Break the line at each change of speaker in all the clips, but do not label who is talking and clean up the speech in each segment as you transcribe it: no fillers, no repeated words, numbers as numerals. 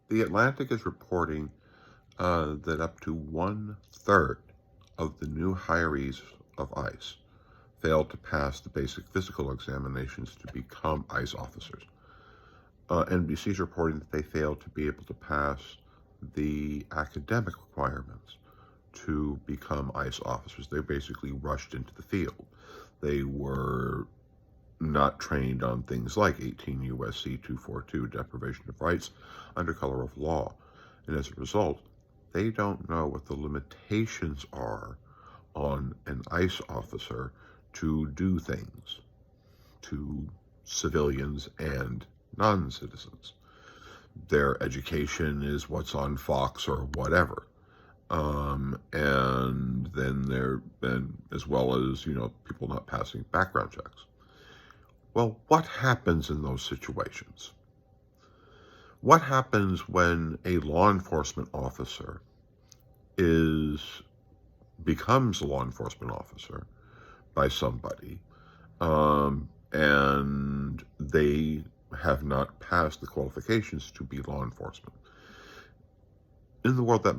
The Atlantic is reporting that up to 1/3 of the new hirees of ICE failed to pass the basic physical examinations to become ICE officers. NBC is reporting that they failed to be able to pass the academic requirements to become ICE officers. They basically rushed into the field. They were not trained on things like 18 U.S.C. 242, deprivation of rights under color of law. And as a result, they don't know what the limitations are on an ICE officer to do things to civilians and non-citizens. Their education is what's on Fox or whatever. And then as well as, people not passing background checks. Well, what happens in those situations? What happens when a law enforcement officer becomes a law enforcement officer by somebody, and they have not passed the qualifications to be law enforcement? In the world, a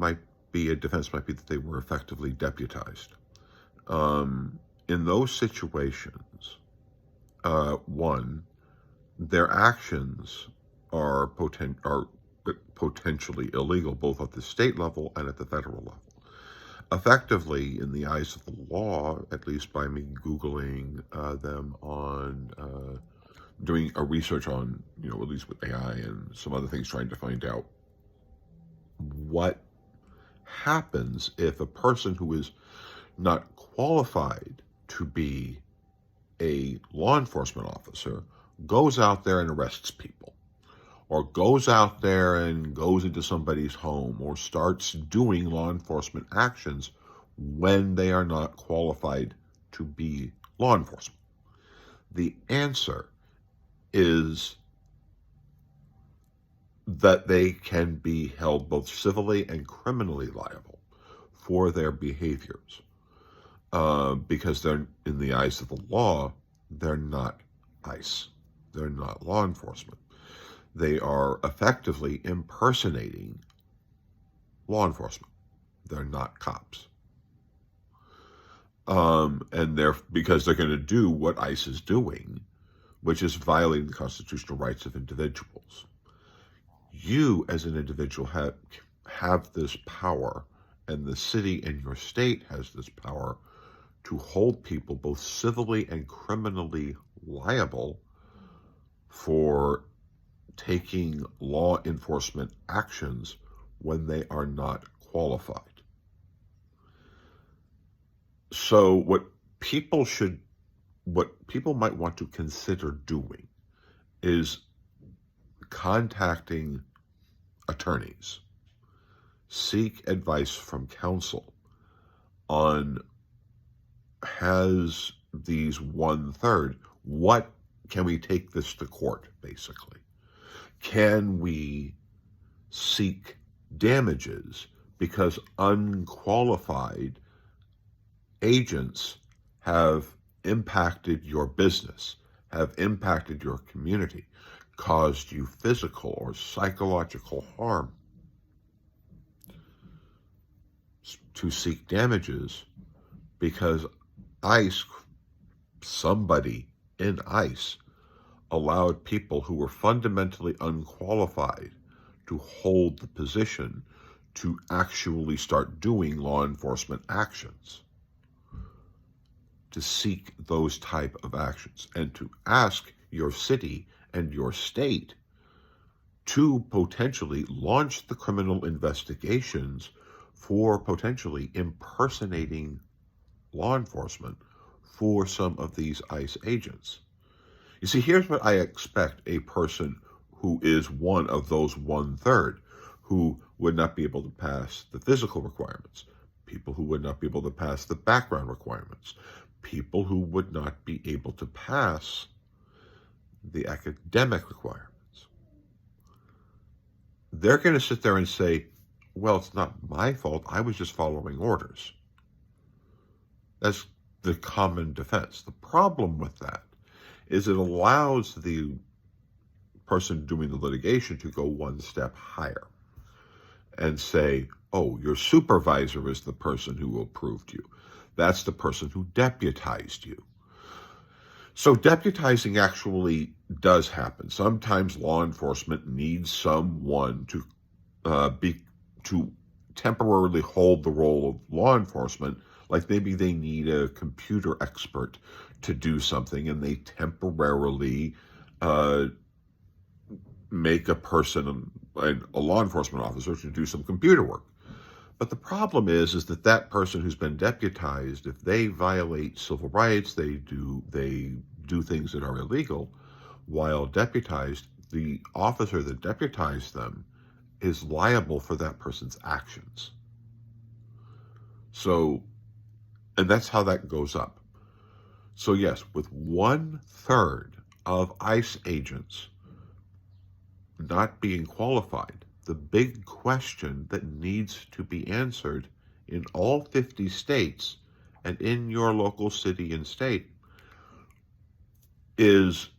defense might be that they were effectively deputized. In those situations, one, their actions are potentially illegal, both at the state level and at the federal level. Effectively, in the eyes of the law, at least by me Googling them on doing a research on, at least with AI and some other things, trying to find out what happens if a person who is not qualified to be a law enforcement officer goes out there and arrests people, or goes out there and goes into somebody's home, or starts doing law enforcement actions when they are not qualified to be law enforcement. The answer is that they can be held both civilly and criminally liable for their behaviors. Because they're, in the eyes of the law, they're not ICE. They're not law enforcement. They are effectively impersonating law enforcement. They're not cops. Because they're going to do what ICE is doing, which is violating the constitutional rights of individuals. You, as an individual, have this power, and the city and your state has this power to hold people both civilly and criminally liable for taking law enforcement actions when they are not qualified. So what people might want to consider doing is contacting attorneys, seek advice from counsel on, has these 1/3, what can we take this to court, basically? Can we seek damages because unqualified agents have impacted your business, have impacted your community, caused you physical or psychological harm? To seek damages because somebody in ICE allowed people who were fundamentally unqualified to hold the position to actually start doing law enforcement actions, to seek those type of actions, and to ask your city and your state to potentially launch the criminal investigations for potentially impersonating law enforcement for some of these ICE agents. You see, here's what I expect a person who is one of those 1/3 who would not be able to pass the physical requirements, people who would not be able to pass the background requirements, people who would not be able to pass the academic requirements. They're going to sit there and say, well, it's not my fault. I was just following orders. That's the common defense. The problem with that is it allows the person doing the litigation to go one step higher. and say, oh, your supervisor is the person who approved you. That's the person who deputized you. So deputizing actually does happen. Sometimes law enforcement needs someone to temporarily hold the role of law enforcement. Like maybe they need a computer expert to do something, and they temporarily make a person, a law enforcement officer, to do some computer work. But the problem is that that person who's been deputized, if they violate civil rights, they do things that are illegal while deputized, the officer that deputized them is liable for that person's actions. So, and that's how that goes up. So yes, with 1/3 of ICE agents not being qualified, the big question that needs to be answered in all 50 states and in your local city and state is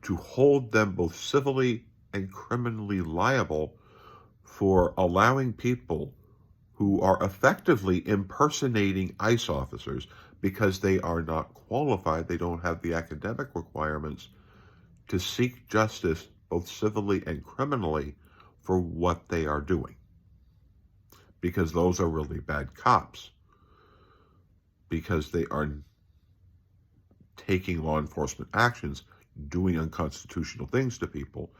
to hold them both civilly and criminally liable for allowing people who are effectively impersonating ICE officers because they are not qualified, they don't have the academic requirements to seek justice both civilly and criminally for what they are doing. Because those are really bad cops. Because they are taking law enforcement actions, doing unconstitutional things to people,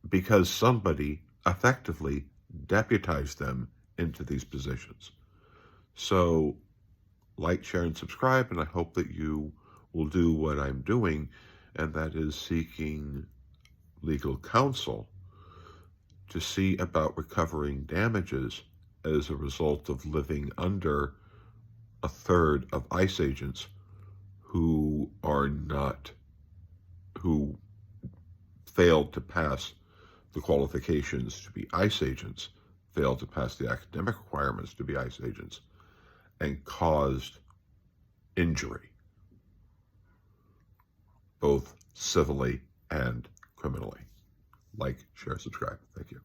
because somebody effectively deputized them into these positions. So, like, share, and subscribe, and I hope that you will do what I'm doing, and that is seeking legal counsel to see about recovering damages as a result of living under 1/3 of ICE agents who failed to pass the qualifications to be ICE agents, failed to pass the academic requirements to be ICE agents, and caused injury, both civilly and criminally. Like, share, subscribe. Thank you.